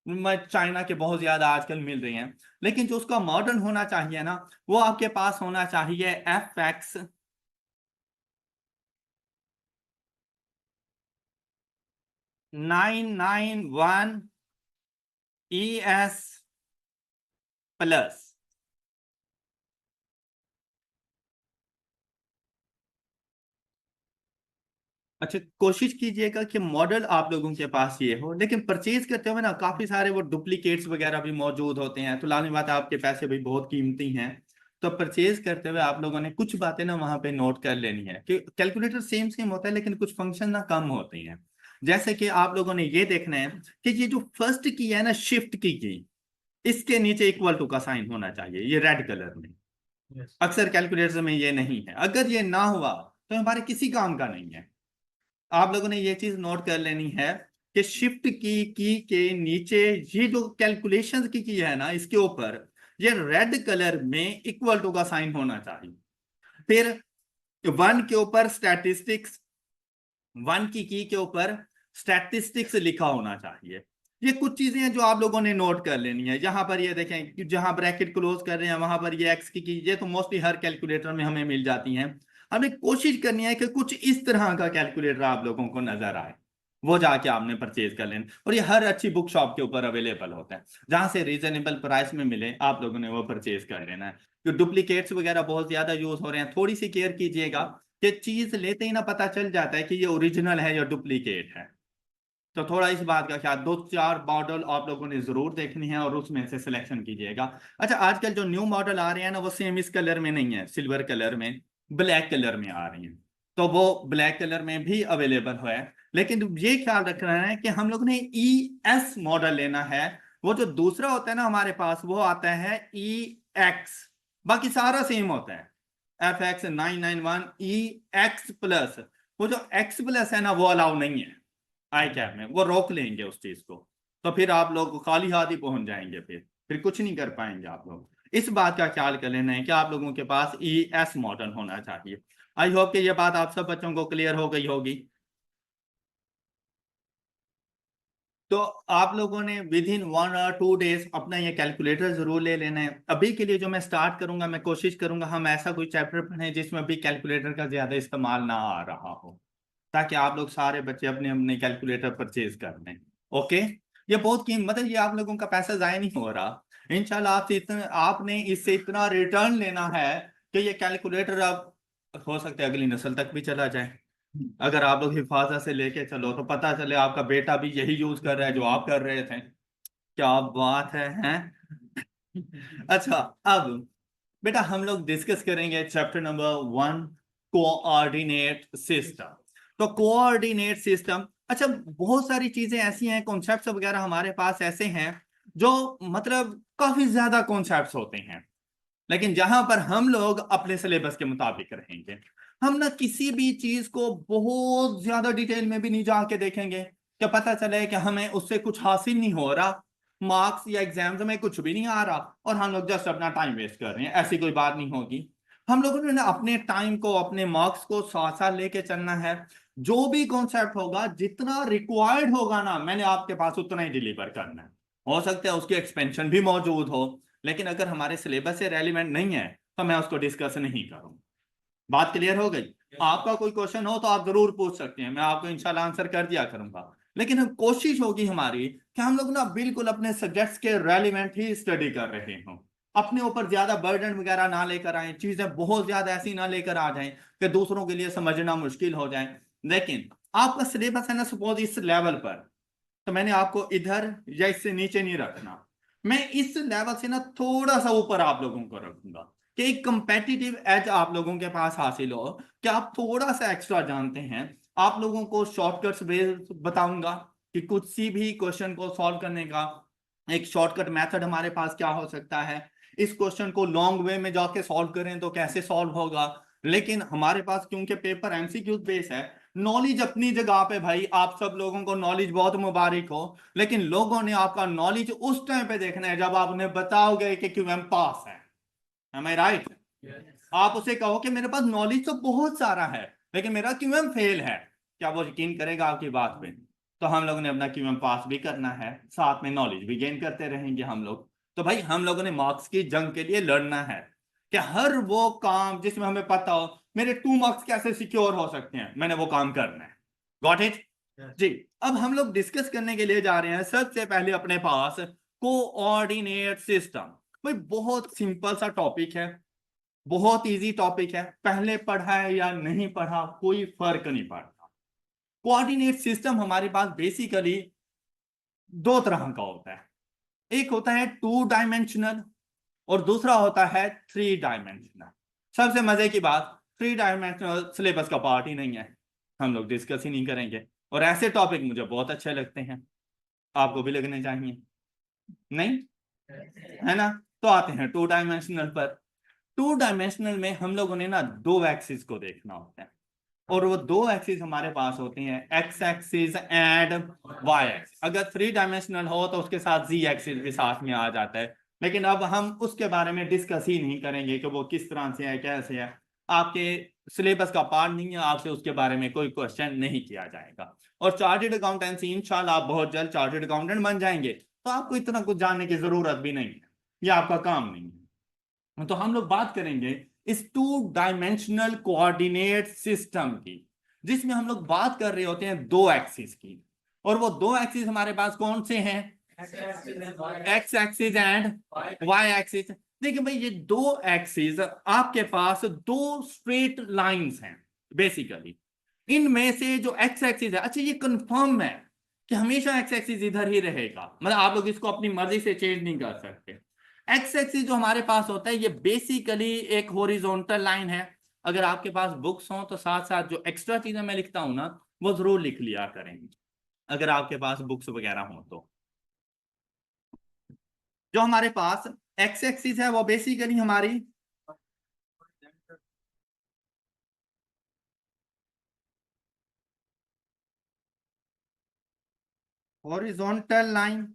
चाइना के बहुत ज्यादा आजकल मिल रही हैं, लेकिन जो उसका मॉडर्न होना चाहिए ना, वो आपके पास होना चाहिए FX 991ES+। अच्छा, कोशिश कीजिएगा कि मॉडल आप लोगों के पास ये हो, लेकिन परचेज करते हुए ना काफी सारे वो डुप्लीकेट्स वगैरह भी मौजूद होते हैं, तो लानी बात है आपके पैसे भी बहुत कीमती हैं। तो परचेज करते हुए आप लोगों ने कुछ बातें ना वहां पे नोट कर लेनी है कि कैलकुलेटर सेम सेम होता है, लेकिन कुछ फंक्शन ना कम होते हैं। जैसे कि आप लोगों ने ये देखना है कि ये जो फर्स्ट की है ना, शिफ्ट की इसके नीचे इक्वल टू का साइन होना चाहिए, ये रेड कलर में। अक्सर कैलकुलेटर में ये नहीं है। अगर ये ना हुआ तो हमारे किसी काम का नहीं है। आप लोगों ने ये चीज नोट कर लेनी है कि शिफ्ट की के नीचे ये जो कैलकुलेशंस की है ना, इसके ऊपर ये रेड कलर में इक्वल टू का साइन होना चाहिए। फिर 1 के ऊपर स्टैटिस्टिक्स, 1 की के ऊपर स्टैटिस्टिक्स लिखा होना चाहिए। ये कुछ चीजें हैं जो आप लोगों ने नोट कर लेनी है। यहां पर ये देखें कि जहां ब्रैकेट क्लोज कर रहे हैं वहां पर ये एक्स की ये तो मोस्टली हर कैलकुलेटर में हमें मिल जाती हैं। हमें कोशिश करनी है कि कुछ इस तरह का कैलकुलेटर आप लोगों को नजर आए, वो जाके आपने परचेज कर लेना। और ये हर अच्छी बुक शॉप के ऊपर अवेलेबल होता है, जहां से रीजनेबल प्राइस में मिले आप लोगों ने वो परचेज कर लेना है। जो डुप्लीकेट्स वगैरह बहुत ज्यादा यूज हो रहे हैं, थोड़ी सी केयर कीजिएगा कि चीज लेते ही ना पता चल जाता है कि ये ओरिजिनल है या डुप्लीकेट है। तो थोड़ा इस बात का ख्याल, 2-4 मॉडल आप लोगों ने जरूर देखनी है और उसमें से सिलेक्शन कीजिएगा। अच्छा, आजकल जो न्यू मॉडल आ रहे हैं ना, वो सेम इस कलर में नहीं है, सिल्वर कलर में, ब्लैक कलर में आ रही हैं। तो वो ब्लैक कलर में भी अवेलेबल है, लेकिन ये ख्याल रखना है कि हम लोग ने ES मॉडल लेना है। वो जो दूसरा होता है ना हमारे पास, वो आता है EX, बाकी सारा सेम होता है, FX991EX+। वो जो X+ है ना, वो अलाउ नहीं है आई कैप में, वो रोक लेंगे उस चीज को। तो फिर आप लोग खाली हाथ ही पहुंच जाएंगे, फिर कुछ नहीं कर पाएंगे आप लोग। इस बात का ख्याल कर लेना है कि आप लोगों के पास ES मॉडल होना चाहिए। आई होप कि ये बात आप सब बच्चों को क्लियर हो गई होगी। तो आप लोगों ने विद इन 1 or 2 days अपना ये कैलकुलेटर जरूर ले लेना है। अभी के लिए जो मैं स्टार्ट करूंगा, मैं कोशिश करूंगा हम ऐसा कोई चैप्टर पढ़ें जिसमें अभी कैलकुलेटर का ज्यादा इस्तेमाल ना आ रहा हो, ताकि आप लोग सारे बच्चे अपने अपने कैलकुलेटर परचेज कर लें। ओके, ये बहुत कीमत, मतलब ये आप लोगों का पैसा जाया नहीं हो रहा। इंशाल्लाह आपसे इतना, आपने इससे इतना रिटर्न लेना है कि ये कैलकुलेटर अब हो सकता है अगली नस्ल तक भी चला जाए। अगर आप लोग हिफाजत से लेके चलो तो पता चले आपका बेटा भी यही यूज कर रहा है जो आप कर रहे थे। क्या बात है, हैं? अच्छा, अब बेटा हम लोग डिस्कस करेंगे चैप्टर नंबर 1, कोऑर्डिनेट सिस्टम। तो कोऑर्डिनेट सिस्टम, अच्छा बहुत सारी चीजें ऐसी हैं, कॉन्सेप्ट्स वगैरह हमारे पास ऐसे हैं जो मतलब काफी ज्यादा कॉन्सेप्ट्स होते हैं, लेकिन जहां पर हम लोग अपने सिलेबस के मुताबिक रहेंगे, हम ना किसी भी चीज को बहुत ज्यादा डिटेल में भी नहीं जाके देखेंगे कि पता चले कि हमें उससे कुछ हासिल नहीं हो रहा, मार्क्स या एग्जाम्स में कुछ भी नहीं आ रहा और हम लोग जस्ट अपना टाइम वेस्ट कर रहे हैं। ऐसी कोई बात नहीं होगी। हम लोगों ने ना अपने टाइम को, अपने मार्क्स को साथ साथ लेके चलना है। जो भी कॉन्सेप्ट होगा, जितना रिक्वायर्ड होगा ना, मैंने आपके पास उतना ही डिलीवर करना है। हो सकता है उसकी एक्सपेंशन भी मौजूद हो, लेकिन अगर हमारे सिलेबस से रेलिवेंट नहीं है तो मैं उसको डिस्कस नहीं करूंगा। बात क्लियर हो गई? आपका कोई क्वेश्चन हो तो आप जरूर पूछ सकते हैं, मैं आपको इंशाल्लाह आंसर कर दिया करूंगा। लेकिन हम कोशिश होगी हमारी कि हम लोग ना बिल्कुल अपने सब्जेक्ट्स के रेलिवेंट ही स्टडी कर रहे हों, अपने ऊपर ज्यादा बर्डन वगैरह ना लेकर आए, चीजें बहुत ज्यादा ऐसी ना लेकर आ जाएं कि दूसरों के लिए समझना मुश्किल हो जाए। लेकिन आपका सिलेबस है ना सपोज इस लेवल पर, तो मैंने आपको इधर या इससे नीचे नहीं रखना, मैं इस लेवल से ना थोड़ा सा ऊपर आप लोगों को रखूंगा कि एक कंपेटिटिव एज आप लोगों के पास हासिल हो, कि आप थोड़ा सा एक्स्ट्रा जानते हैं। आप लोगों को शॉर्टकट्स बताऊंगा कि कुछ सी भी क्वेश्चन को सॉल्व करने का एक शॉर्टकट मेथड हमारे पास क्या हो सकता है। इस क्वेश्चन को लॉन्ग वे में जाके सॉल्व करें तो कैसे सॉल्व होगा। लेकिन हमारे पास क्योंकि पेपर MCQ बेस है, नॉलेज अपनी जगह पे भाई, आप सब लोगों को नॉलेज बहुत मुबारक हो, लेकिन लोगों ने आपका नॉलेज उस टाइम पे देखना है जब आप उन्हें बताओगे कि QM पास है। Am I right? आप उसे कहो कि मेरे पास नॉलेज तो बहुत सारा है लेकिन मेरा QM फेल है, क्या वो यकीन करेगा आपकी बात पे? तो हम लोगों ने अपना QM पास भी करना है, साथ में नॉलेज भी गेन करते रहेंगे हम लोग। तो भाई हम लोगों ने मार्क्स की जंग के लिए लड़ना है कि हर वो काम जिसमें हमें पता हो मेरे 2 मार्क्स कैसे सिक्योर हो सकते हैं, मैंने वो काम करना है। Got it? जी। अब हम लोग डिस्कस करने के लिए जा रहे हैं सबसे पहले अपने पास कोऑर्डिनेट सिस्टम। भाई बहुत सिंपल सा टॉपिक है, बहुत इजी टॉपिक है, पहले पढ़ा है या नहीं पढ़ा कोई फर्क नहीं पड़ता। कोऑर्डिनेट सिस्टम हमारे पास बेसिकली 2 तरह का होता है, एक होता है 2 डायमेंशनल और दूसरा होता है 3 डायमेंशनल। सबसे मजे की बात, 3 डायमेंशनल सिलेबस का पार्ट ही नहीं है, हम लोग डिस्कस ही नहीं करेंगे। और ऐसे टॉपिक मुझे बहुत अच्छे लगते हैं, आपको भी लगने चाहिए, नहीं है ना? तो आते हैं 2 डायमेंशनल पर। 2 डायमेंशनल में हम लोगों ने ना 2 एक्सिस को देखना होता है, और वो 2 एक्सिस हमारे पास होती हैं, X axis and Y axis. अगर 3 डायमेंशनल हो तो उसके साथ Z एक्सिस भी साथ में आ जाता है, लेकिन अब हम उसके बारे में डिस्कस ही नहीं करेंगे कि वो किस तरह से है, कैसे है। आपके सिलेबस का पार्ट नहीं है, आपसे उसके बारे में कोई क्वेश्चन नहीं किया जाएगा। और चार्टर्ड अकाउंटेंसी इंशाल्लाह आप बहुत जल्द चार्टर्ड अकाउंटेंट बन जाएंगे, तो आपको इतना कुछ जानने की जरूरत भी नहीं है, ये आपका काम नहीं है। तो हम लोग बात करेंगे इस 2 डायमेंशनल कोऑर्डिनेट सिस्टम की, जिसमें हम लोग बात कर रहे होते हैं 2 एक्सिस की। और वो 2 एक्सिस हमारे पास कौन से हैं? X axis and Y axis. देखिए भाई, ये 2 एक्सिस आपके पास 2 स्ट्रेट लाइंस हैं बेसिकली। इनमें से जो एक्स एक्सिस है, अच्छा ये कंफर्म है कि हमेशा एक्स एक्सिस इधर ही रहेगा, मतलब आप लोग इसको अपनी मर्जी से चेंज नहीं कर सकते। एक्स एक्सिस जो हमारे पास होता है ये बेसिकली एक हॉरिजॉन्टल लाइन है। अगर आपके पास बुक्स हो तो साथ साथ जो एक्स्ट्रा चीजें मैं लिखता हूं ना, वो जरूर लिख लिया करेंगे, अगर आपके पास बुक्स वगैरह हो तो। जो हमारे पास एक्स एक्सिस है वो बेसिकली हमारी हॉरिजॉन्टल लाइन,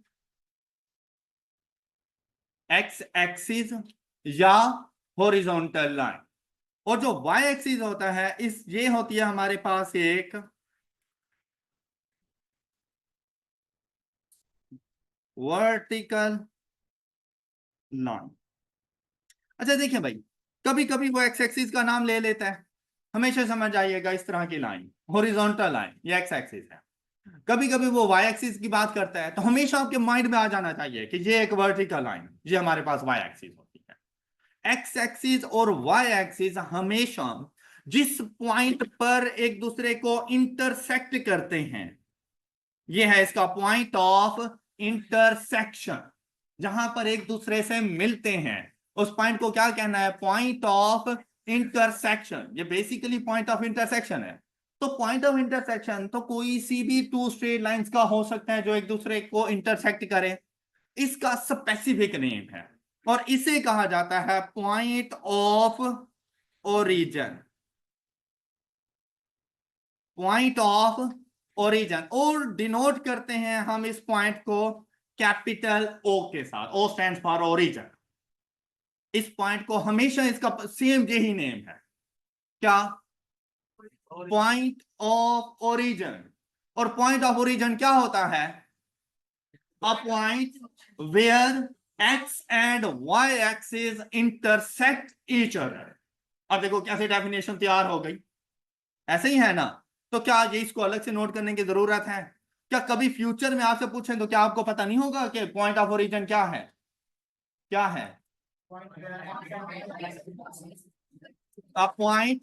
एक्स एक्सिस या हॉरिजॉन्टल लाइन। और जो वाई एक्सिस होता है, इस ये होती है हमारे पास एक वर्टिकल लाइन। अच्छा देखिए भाई, कभी कभी वो एक्स एक्सिस का नाम ले लेता है, हमेशा समझ आइएगा इस तरह की लाइन हॉरिजॉन्टल लाइन ये एक्स एक्सिस है। कभी कभी वो वाई एक्सिस की बात करता है, तो हमेशा आपके माइंड में आ जाना चाहिए कि ये एक वर्टिकल लाइन, ये हमारे पास वाई एक्सिस होती है। एक्स एक्सिस और वाई एक्सिस हमेशा जिस पॉइंट पर एक दूसरे को इंटरसेक्ट करते हैं, ये है इसका पॉइंट ऑफ इंटरसेक्शन। जहां पर एक दूसरे से मिलते हैं उस पॉइंट को क्या कहना है? Point of intersection. ये बेसिकली पॉइंट ऑफ इंटरसेक्शन है। तो पॉइंट ऑफ इंटरसेक्शन तो कोई सी भी 2 स्ट्रेट लाइंस का हो सकता है जो एक दूसरे को इंटरसेक्ट करे। इसका स्पेसिफिक नेम है और इसे कहा जाता है point of origin. Point of origin, और डिनोट करते हैं हम इस पॉइंट को कैपिटल ओ के साथ। O stands for origin. इस पॉइंट को हमेशा इसका सेम यही नेम है, क्या? Point of origin. और पॉइंट ऑफ ओरिजिन क्या होता है? A point where X and Y axis intersect each other. अब देखो कैसे डेफिनेशन तैयार हो गई, ऐसे ही है ना? तो क्या ये इसको अलग से नोट करने की जरूरत है? क्या कभी फ्यूचर में आपसे पूछें तो क्या आपको पता नहीं होगा कि पॉइंट ऑफ ओरिजिन क्या है? क्या है? A point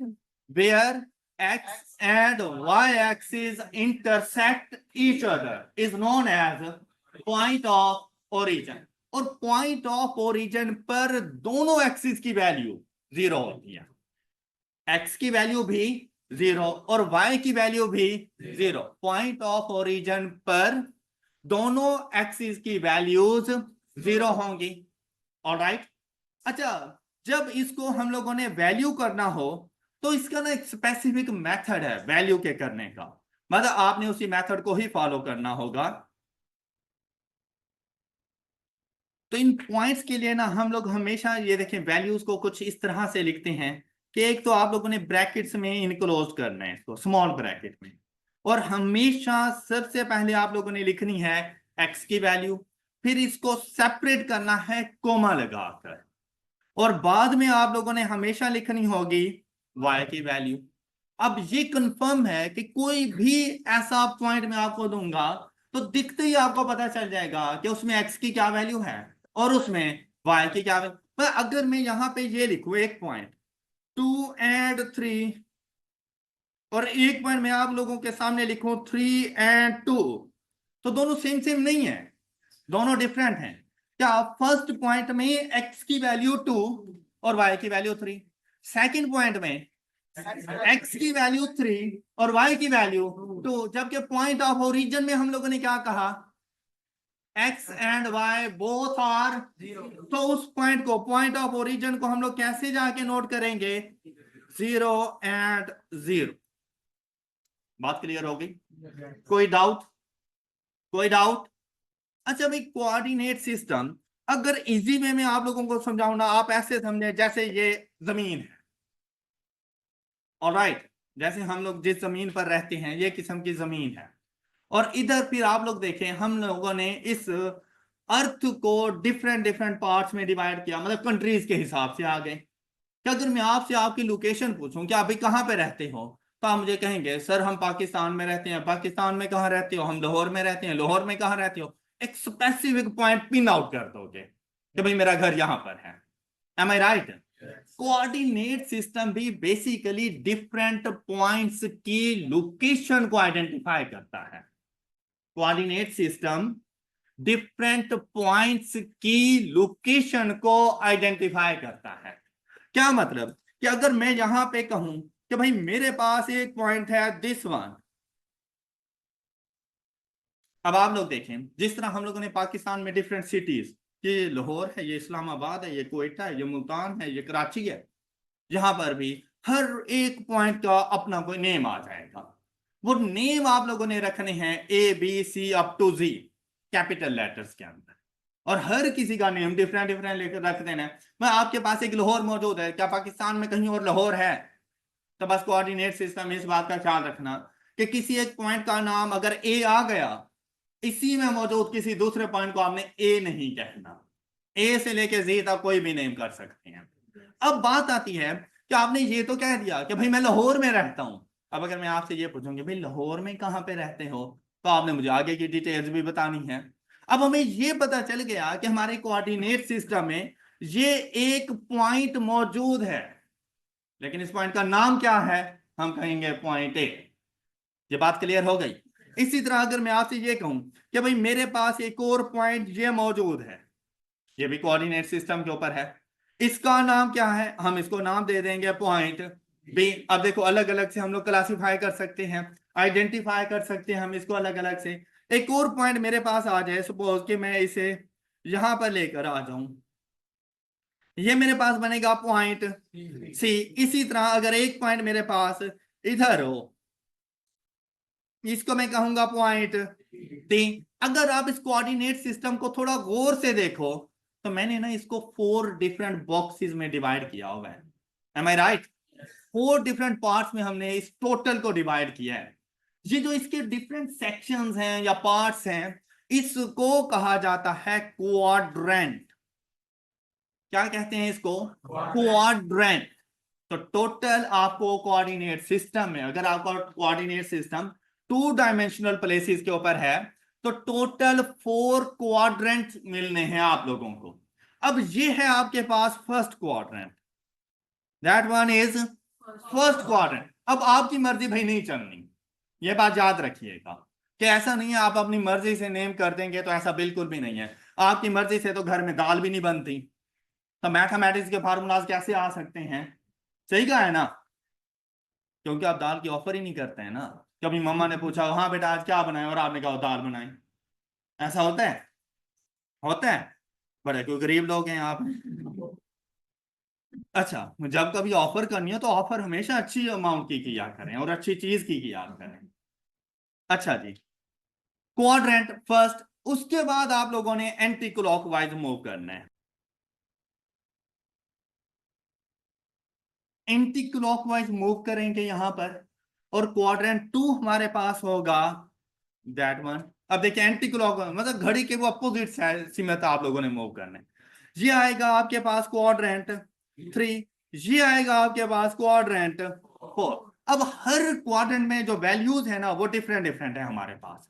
where x and y axis intersect each other is known as point of origin। और पॉइंट ऑफ ओरिजिन पर दोनों एक्सिस की वैल्यू 0 होती है। x की वैल्यू भी 0 और y की वैल्यू भी 0। पॉइंट ऑफ ओरिजिन पर दोनों एक्सिस की वैल्यूज 0 होंगी। ऑलराइट। अच्छा, जब इसको हम लोगों ने वैल्यू करना हो तो इसका ना एक स्पेसिफिक मेथड है वैल्यू के करने का, मतलब आपने उसी मेथड को ही फॉलो करना होगा। तो इन पॉइंट्स के लिए ना हम लोग हमेशा ये देखें, वैल्यूज को कुछ इस तरह से लिखते हैं कि एक तो आप लोगों ने ब्रैकेट्स में इनक्लोज करना है इसको, स्मॉल ब्रैकेट में। और हमेशा सबसे पहले आप लोगों ने लिखनी है एक्स की वैल्यू, फिर इसको सेपरेट करना है कोमा लगाकर, और बाद में आप लोगों ने हमेशा लिखनी होगी y की वैल्यू। अब ये कंफर्म है कि कोई भी ऐसा पॉइंट मैं आपको दूंगा तो दिखते ही आपको पता चल जाएगा कि उसमें x की क्या वैल्यू है और उसमें y की क्या वैल्यू। पर अगर मैं यहां पे ये लिखूं एक पॉइंट 2 and 3, और एक पॉइंट मैं आप लोगों के सामने लिखूं 3 and 2, तो दोनों सेम सेम नहीं है, दोनों डिफरेंट हैं। क्या फर्स्ट पॉइंट में x की वैल्यू 2 और y की वैल्यू 3, सेकंड पॉइंट में x की वैल्यू 3 और y की वैल्यू 2, जबकि पॉइंट ऑफ ओरिजिन में हम लोगों ने क्या कहा? x and y both are 0। तो उस पॉइंट को, पॉइंट ऑफ ओरिजिन को हम लोग कैसे जाके नोट करेंगे? 0 and 0। बात क्लियर हो गई? कोई डाउट? कोई डाउट? अच्छा भाई, कोऑर्डिनेट सिस्टम अगर इजी वे में आप लोगों को समझाऊं ना, आप ऐसे समझे जैसे ये जमीन है, ऑलराइट, जैसे हम लोग जिस जमीन पर रहते हैं ये किस्म की जमीन है, और इधर फिर आप लोग देखें हम लोगों ने इस अर्थ को डिफरेंट डिफरेंट पार्ट्स में डिवाइड किया, मतलब कंट्रीज के हिसाब से आ गए। क्या अगर मैं आपसे आपकी लोकेशन पूछूं कि आप अभी कहाँ पे रहते हो, तो आप मुझे कहेंगे सर हम पाकिस्तान में रहते हैं। पाकिस्तान में कहाँ रहते हो? हम लाहौर में रहते हैं। लाहौर में कहाँ रहते हो? एक स्पेसिफिक पॉइंट पिन आउट कर दोगे कि भाई मेरा घर यहां पर है। M I right? Coordinate system भी बेसिकली डिफरेंट पॉइंट्स की लोकेशन को आइडेंटिफाई करता है। कोऑर्डिनेट सिस्टम डिफरेंट पॉइंट्स की लोकेशन को आइडेंटिफाई करता है। क्या मतलब कि अगर मैं यहां पे कहूं कि भाई मेरे पास एक पॉइंट है दिस वन, अब आप लोग देखें जिस तरह हम लोगों ने पाकिस्तान में डिफरेंट सिटीज, ये लाहौर है, ये इस्लामाबाद है, ये क्वेटा है, ये मुल्तान है, ये कराची है, यहां पर भी हर एक पॉइंट का अपना कोई नेम आ जाएगा। वो नेम आप लोगों ने रखने हैं ABC up to Z capital letters के अंदर, और हर किसी का नेम डिफरेंट डिफरेंट लेकर रख देना है। मैं आपके पास एक लाहौर मौजूद है, क्या पाकिस्तान में कहीं और लाहौर है? तो बस कोऑर्डिनेट सिस्टम इस बात का ख्याल रखना कि किसी एक पॉइंट का नाम अगर ए आ गया, इसी में मौजूद किसी दूसरे पॉइंट को आपने ए नहीं कहना, ए से लेके जी तक कोई भी नेम कर सकते हैं। अब बात आती है कि आपने ये तो कह दिया कि भाई मैं लाहौर में रहता हूं। अब अगर मैं आपसे ये पूछूंगी भाई लाहौर में कहां पे रहते हो, तो आपने मुझे आगे की डिटेल्स भी बतानी है। अब हमें ये पता चल गया कि हमारे कोऑर्डिनेट सिस्टम में ये एक पॉइंट मौजूद है, लेकिन इस पॉइंट का नाम क्या है? हम कहेंगे पॉइंट ए। ये बात क्लियर हो गई? इसी तरह अगर मैं आपसे ये कहूं कि भाई मेरे पास एक और पॉइंट ये मौजूद है, ये भी कोऑर्डिनेट सिस्टम के ऊपर है, इसका नाम क्या है? हम इसको नाम दे देंगे पॉइंट बी। अब देखो अलग अलग से हम लोग क्लासिफाई कर सकते हैं, आइडेंटिफाई कर सकते हैं हम इसको अलग अलग से। एक और पॉइंट मेरे पास आ जाए, सपोज कि मैं इसे यहां पर लेकर आ जाऊं, ये मेरे पास बनेगा पॉइंट सी। इसी तरह अगर एक पॉइंट मेरे पास इधर हो, इसको मैं कहूंगा पॉइंट डी। अगर आप इस कोऑर्डिनेट सिस्टम को थोड़ा गौर से देखो, तो मैंने ना इसको 4 डिफरेंट बॉक्सेस में डिवाइड किया हुआ है। M I right? 4 different parts में हमने इस टोटल को डिवाइड किया है। ये जो इसके डिफरेंट सेक्शंस हैं या पार्ट्स हैं, इसको कहा जाता है क्वाड्रेंट। क्या कहते हैं इसको? क्वाड्रेंट। तो टोटल आपको कोऑर्डिनेट सिस्टम में, अगर आपका कोऑर्डिनेट सिस्टम 2 डायमेंशनल प्लेसेस के ऊपर है, तो टोटल 4 क्वाड्रेंट मिलने हैं आप लोगों को। अब ये है आपके पास first quadrant, that one is first quadrant. अब आपकी मर्जी भाई नहीं चलनी, ये बात याद रखिएगा कि ऐसा नहीं है आप अपनी मर्जी से नेम कर देंगे, तो ऐसा बिल्कुल भी नहीं है। आपकी मर्जी से तो घर में दाल भी नहीं बनती, तो मैथमेटिक्स के फार्मूलाज कैसे आ सकते हैं? सही कहा है ना? क्योंकि आप दाल की ऑफर ही नहीं करते हैं ना। कभी मम्मा ने पूछा हाँ बेटा आज क्या बनाए, और आपने कहा दाल बनाई, ऐसा होता है? होता है? बड़े क्यों गरीब लोग हैं आप। अच्छा, जब कभी ऑफर करनी हो तो ऑफर हमेशा अच्छी अमाउंट की किया करें और अच्छी चीज की किया करें। अच्छा जी, क्वाड्रेंट फर्स्ट, उसके बाद आप लोगों ने एंटी क्लॉकवाइज मूव करना है। एंटी क्लॉकवाइज मूव करेंगे यहां पर, और क्वाड्रेंट 2 हमारे पास होगा दैट वन। अब देखिए एंटी क्लॉक मतलब घड़ी के वो अपोजिट से में आप लोगों ने मूव करना है। ये आएगा आपके पास क्वाड्रेंट 3, ये आएगा आपके पास क्वाड्रेंट 4। अब हर क्वाड्रेंट में जो वैल्यूज है ना वो डिफरेंट डिफरेंट है हमारे पास।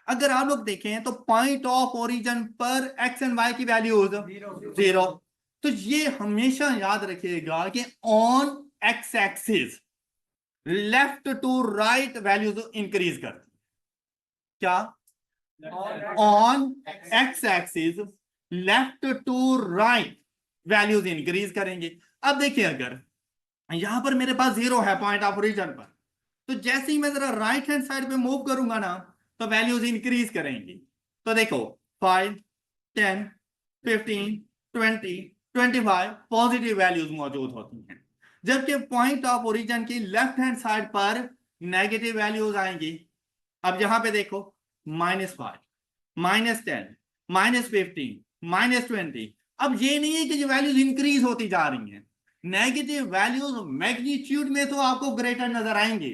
अगर आप लोग देखें तो पॉइंट ऑफ ओरिजिन पर एक्स एंड वाई की वैल्यूज 0। तो ये हमेशा याद रखिएगा कि on X axis left to right values increase करती, क्या? On X axis left to right values increase करेंगे। अब देखिए अगर यहां पर मेरे पास 0 है पॉइंट ऑफ ओरिजिन पर, तो जैसे ही मैं जरा राइट हैंड साइड पे मूव करूंगा ना, तो वैल्यूज इंक्रीज करेंगी। तो देखो 5, 10, 15, 20, 25 पॉजिटिव वैल्यूज मौजूद होती हैं, जबकि पॉइंट ऑफ ओरिजिन की लेफ्ट हैंड साइड पर नेगेटिव वैल्यूज आएंगी। अब यहां पे देखो -5, -10, -15, -20। अब ये नहीं है कि ये वैल्यूज इंक्रीज होती जा रही हैं, नेगेटिव वैल्यूज मैग्नीट्यूड में तो आपको ग्रेटर नजर आएंगे,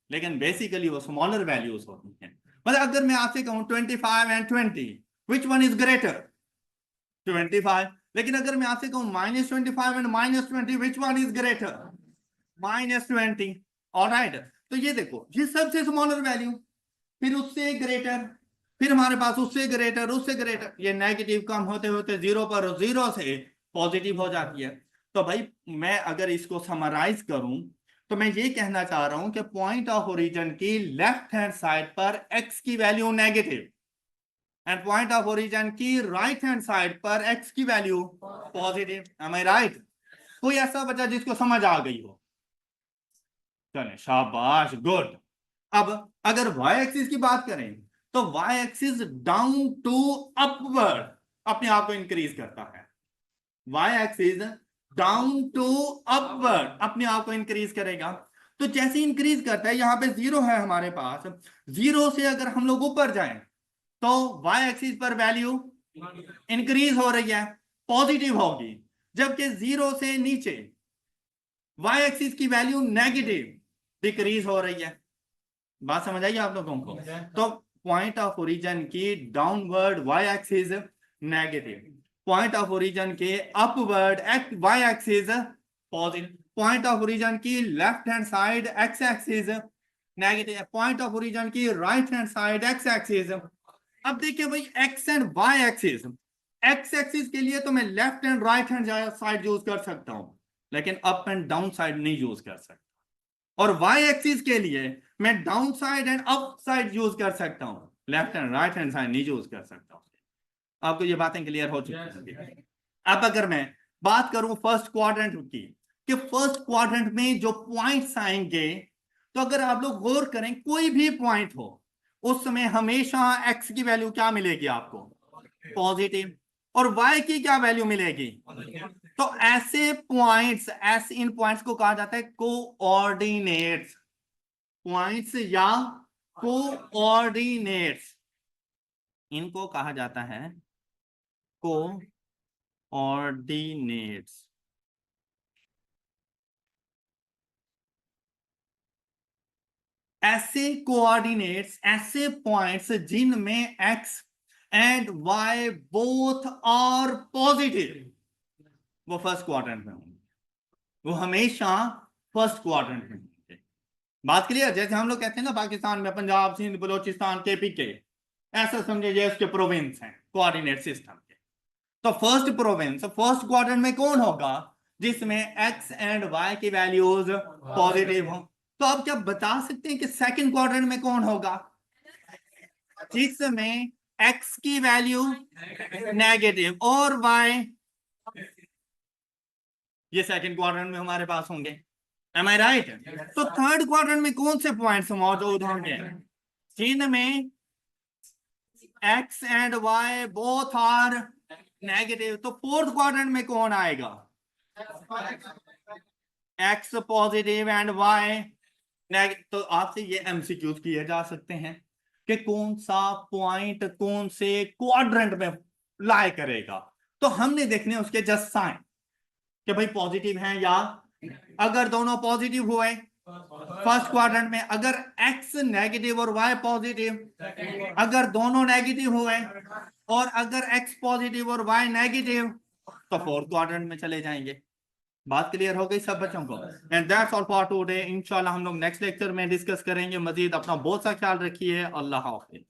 लेकिन बेसिकली वो स्मॉलर वैल्यूज होती हैं। मतलब अगर मैं आपसे कहूं 25 and 20 which one is greater? 25। लेकिन अगर मैं आपसे कहूं -25 and -20 which one is greater? -20। Alright, तो ये देखो ये सबसे स्मॉलर वैल्यू, फिर उससे ग्रेटर, फिर हमारे पास उससे ग्रेटर, उससे ग्रेटर, ये नेगेटिव कम होते होते जीरो पर, जीरो से पॉजिटिव हो जाती है। तो भाई मैं अगर इसको समराइज करूं तो मैं ये कहना चाह रहा हूं कि पॉइंट ऑफ ओरिजिन की लेफ्ट हैंड साइड पर x की value negative and point of origin की राइट हैंड साइड पर x की value positive. M I right? कोई ऐसा बच्चा जिसको समझ आ गई हो? चले शाबाश, गुड। अब अगर y एक्सिस की बात करें तो y axis down to upward अपने आप को इंक्रीज करता है। y axis down to upward अपने आप को इंक्रीज करेगा। तो जैसे इंक्रीज करता है, यहां पे जीरो है हमारे पास, जीरो से अगर हम लोग ऊपर जाएं तो y एक्सिस पर वैल्यू इंक्रीज हो रही है, पॉजिटिव होगी, जबकि जीरो से नीचे y एक्सिस की वैल्यू नेगेटिव डिक्रीज हो रही है। बात समझ आई आप लोगों को? तो पॉइंट ऑफ ओरिजिन की downward y axis negative, point of origin के upward y axis positive, point of origin की left hand side x axis negative, point of origin की right hand side x axis. अब देखिए भाई x and y axis, x axis के लिए तो मैं left and right hand side use कर सकता हूं, लेकिन अप एंड डाउन साइड नहीं यूज कर सकता। और y एक्सिस के लिए मैं down side and up side use कर सकता हूं, left and right hand side नहीं यूज कर सकता। आपको ये बातें क्लियर हो चुकी हैं? अब अगर मैं बात करूं फर्स्ट क्वाड्रेंट की, कि फर्स्ट क्वाड्रेंट में जो पॉइंट्स आएंगे, तो अगर आप लोग गौर करें कोई भी पॉइंट हो उस समय हमेशा x की वैल्यू क्या मिलेगी आपको? पॉजिटिव। और y की क्या वैल्यू मिलेगी? तो ऐसे पॉइंट्स, ऐसे इन पॉइंट्स को कहा जाता है कोऑर्डिनेट्स पॉइंट्स या कोऑर्डिनेट्स, इनको कहा जाता है कोऑर्डिनेट्स। ऐसे कोऑर्डिनेट्स, ऐसे पॉइंट्स जिनमें x and y both are positive, वो फर्स्ट क्वाड्रेंट में होंगे, वो हमेशा फर्स्ट क्वाड्रेंट में होंगे। बात क्लियर? जैसे हम लोग कहते हैं ना पाकिस्तान में पंजाब, सिंध, बलोचिस्तान, केपी के, ऐसा समझे ये उसके प्रोविंस हैं कोऑर्डिनेट सिस्टम के। तो फर्स्ट प्रोविंस, फर्स्ट क्वाड्रेंट में कौन होगा? जिसमें x एंड y की वैल्यूज पॉजिटिव हो। तो आप क्या बता सकते हैं कि सेकंड क्वाड्रेंट में कौन होगा? जिसमें x की वैल्यू नेगेटिव और y, ये सेकंड क्वाड्रेंट में हमारे पास होंगे। Am I right? तो थर्ड क्वाड्रेंट में कौन से पॉइंट्स मौजूद होंगे? जिनमें x and y both are negative. तो फोर्थ क्वाड्रेंट में कौन आएगा? x positive and y negative. तो आपसे ये एमसीक्यूज किए जा सकते हैं कि कौन सा पॉइंट कौन से क्वाड्रेंट में लाई करेगा। तो हमने देखने उसके जस्ट साइन कि भाई पॉजिटिव है या, अगर दोनों पॉजिटिव हुए फर्स्ट क्वाड्रेंट में, अगर x नेगेटिव और y पॉजिटिव, अगर दोनों नेगेटिव हुए, और अगर x पॉजिटिव और y नेगेटिव, तो फोर्थ क्वाड्रेंट में चले जाएंगे। बात क्लियर हो गई सब बच्चों को? And that's all for today. इंशाल्लाह हम लोग नेक्स्ट लेक्चर में डिस्कस करेंगे मजीद। अपना बहुत सा ख्याल रखिए। अल्लाह हाफिज।